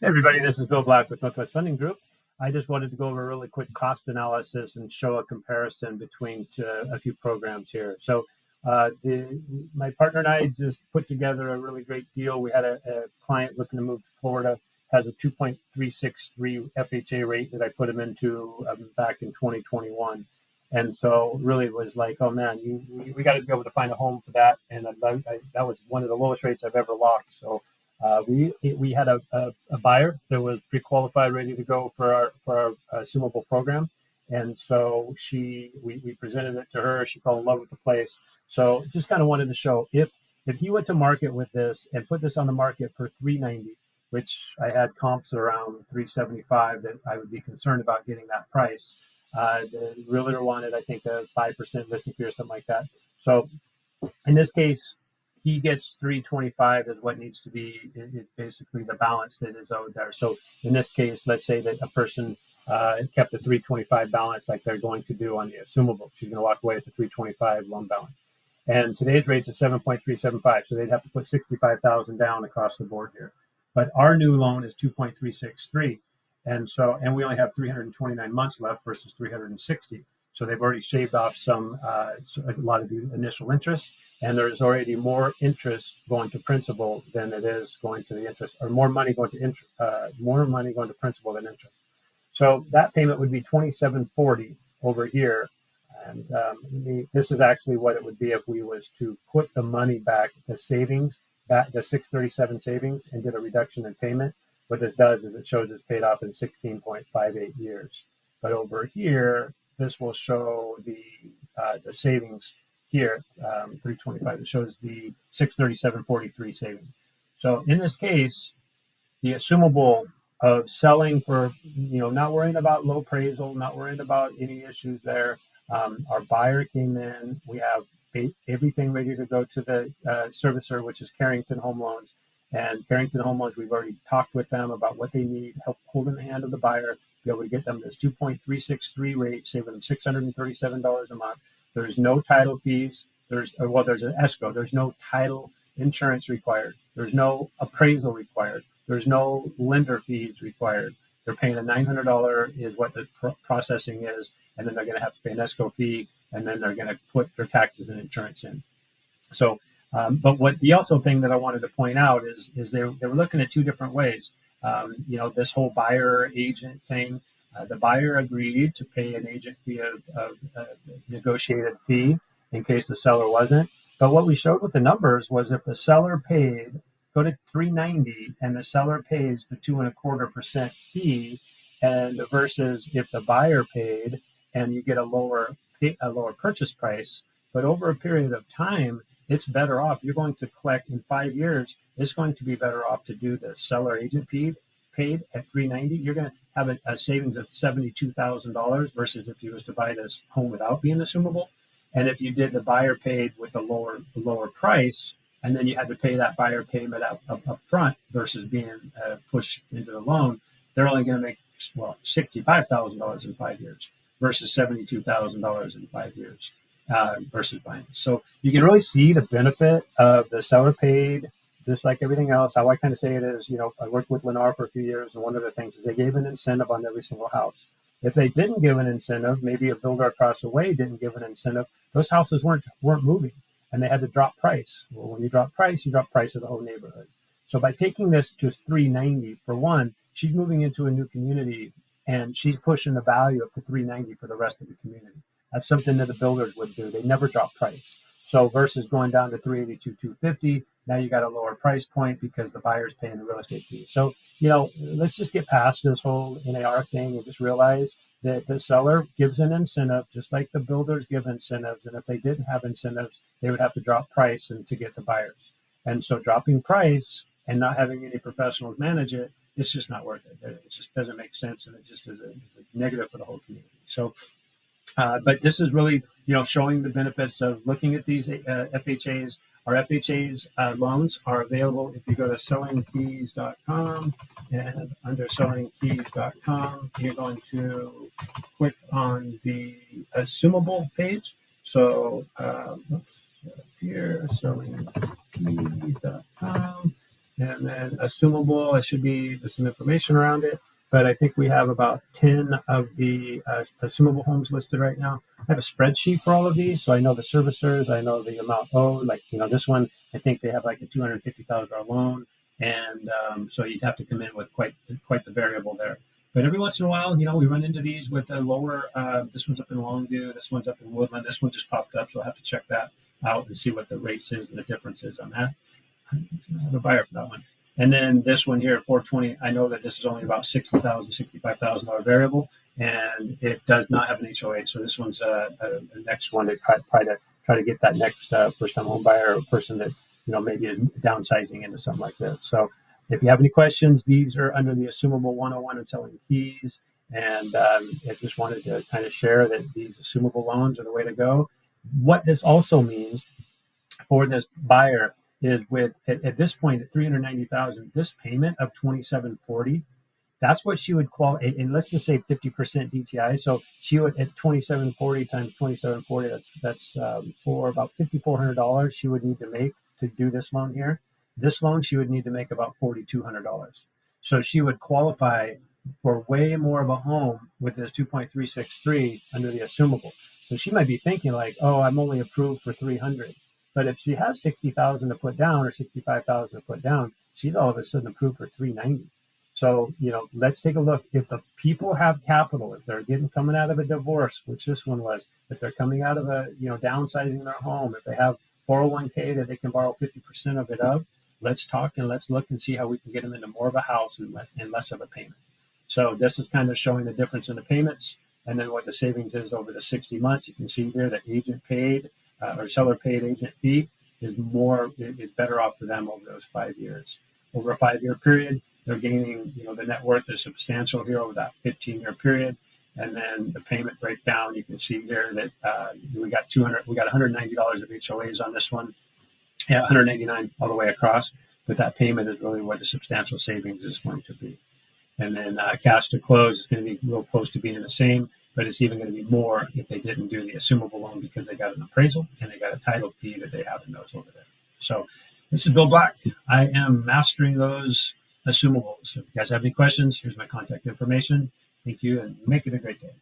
Hey everybody, this is Bill Black with Northwest Funding Group. I just wanted to go over a really quick cost analysis and show a comparison between a few programs here. So my partner and I just put together a really great deal. We had a client looking to move to Florida, has a 2.363 FHA rate that I put him into back in 2021. And so really was like, oh man, we got to be able to find a home for that. And that was one of the lowest rates I've ever locked. So we had a buyer that was pre-qualified, ready to go for our Assumable program, and so we presented it to her. She fell in love with the place. So just kind of wanted to show if he went to market with this and put this on the market for $390, which I had comps around $375, that I would be concerned about getting that price. The realtor wanted, I think, a 5% listing fee or something like that. So in this case, he gets $325 is what needs to be basically the balance that is owed there. So in this case, let's say that a person kept the $325 balance like they're going to do on the Assumable. She's going to walk away with the $325 loan balance. And today's rate's at 7.375, so they'd have to put $65,000 down across the board here. But our new loan is 2.363, and we only have 329 months left versus 360. So they've already shaved off a lot of the initial interest, and there's already more interest going to principal than it is going to the interest, or more money going to principal than interest. So that payment would be $2740 over here, and this is actually what it would be if we was to put the money back, the savings back, the 637 savings, and did a reduction in payment. What this does is it shows it's paid off in 16.58 years. But over here, this will show the savings here, 325. It shows the 637.43 savings. So in this case, the Assumable of selling for, not worrying about low appraisal, not worrying about any issues there. Our buyer came in. We have everything ready to go to the servicer, which is Carrington Home Loans. And Carrington Home Loans, we've already talked with them about what they need, help holding the hand of the buyer, be able to get them this 2.363 rate, saving them $637 a month. There's no title fees. There's an escrow. There's no title insurance required. There's no appraisal required. There's no lender fees required. They're paying a $900 is what the processing is, and then they're going to have to pay an escrow fee, and then they're going to put their taxes and insurance in. So, but what the also thing that I wanted to point out is they were looking at two different ways. This whole buyer agent thing. The buyer agreed to pay an agent fee of negotiated fee in case the seller wasn't. But what we showed with the numbers was if the seller paid, go to $390, and the seller pays the 2.25% fee, and versus if the buyer paid and you get a lower purchase price, but over a period of time, it's better off. You're going to collect in 5 years. It's going to be better off to do the seller agent fee paid at $390. You're going to have a savings of $72,000 versus if you was to buy this home without being assumable. And if you did the buyer paid with the lower price, and then you had to pay that buyer payment up front versus being pushed into the loan, they're only going to make $65,000 in 5 years versus $72,000 in 5 years versus buying. So you can really see the benefit of the seller paid. Just like everything else, how I kind of say it is, I worked with Lennar for a few years, and one of the things is they gave an incentive on every single house. If they didn't give an incentive, maybe a builder across the way didn't give an incentive, those houses weren't moving, and they had to drop price. Well, when you drop price, you drop price of the whole neighborhood. So by taking this to $390, for one, she's moving into a new community, and she's pushing the value up to $390 for the rest of the community. That's something that the builders would do. They never drop price. So versus going down to $382, $250, now you got a lower price point because the buyer's paying the real estate fee. So, let's just get past this whole NAR thing and just realize that the seller gives an incentive, just like the builders give incentives. And if they didn't have incentives, they would have to drop price to get the buyers. And so dropping price and not having any professionals manage it, it's just not worth it. It just doesn't make sense, and it just is a negative for the whole community. So, but this is really, showing the benefits of looking at these FHAs. Our FHA's loans are available if you go to sellingkeys.com, and under sellingkeys.com, you're going to click on the Assumable page. So here, sellingkeys.com, And then assumable, it should be, there's some information around it, but I think we have about 10 of the assumable homes listed right now. I have a spreadsheet for all of these, so I know the servicers, I know the amount owed. Like, this one, I think they have like a $250,000 loan, and so you'd have to come in with quite the variable there. But every once in a while, we run into these with a lower. This one's up in Longview, this one's up in Woodland, this one just popped up, so I'll have to check that out and see what the rates is and the difference is on that. I have a buyer for that one. And then this one here, 420, I know that this is only about $60,000, $65,000 variable, and it does not have an HOA. So this one's the next one to try to get that next first-time home buyer or person that maybe is downsizing into something like this. So if you have any questions, these are under the Assumable 101 and Selling Keys. And I just wanted to kind of share that these assumable loans are the way to go. What this also means for this buyer is with at this point at 390,000, this payment of 2740, that's what she would qualify. And let's just say 50% DTI. So she would at 2740 times 2740. That's for about $5,400. She would need to make to do this loan here. This loan she would need to make about $4,200. So she would qualify for way more of a home with this 2.363 under the assumable. So she might be thinking like, oh, I'm only approved for 300. But if she has 60,000 to put down or 65,000 to put down, she's all of a sudden approved for 390. So, let's take a look. If the people have capital, if they're coming out of a divorce, which this one was, if they're coming out of a, downsizing their home, if they have 401k that they can borrow 50% of it of, let's talk and let's look and see how we can get them into more of a house and less of a payment. So this is kind of showing the difference in the payments and then what the savings is over the 60 months. You can see here that agent paid or seller paid agent fee is better off for them over those 5 years. Over a 5-year period, they're gaining, the net worth is substantial here over that 15-year period. And then the payment breakdown, you can see here that we got $190 of HOAs on this one. Yeah, 189 all the way across. But that payment is really where the substantial savings is going to be. And then cash to close is going to be real close to being the same, but it's even going to be more if they didn't do the assumable loan because they got an appraisal and they got a title fee that they have in those over there. So this is Bill Black. I am mastering those assumables. So if you guys have any questions, here's my contact information. Thank you and make it a great day.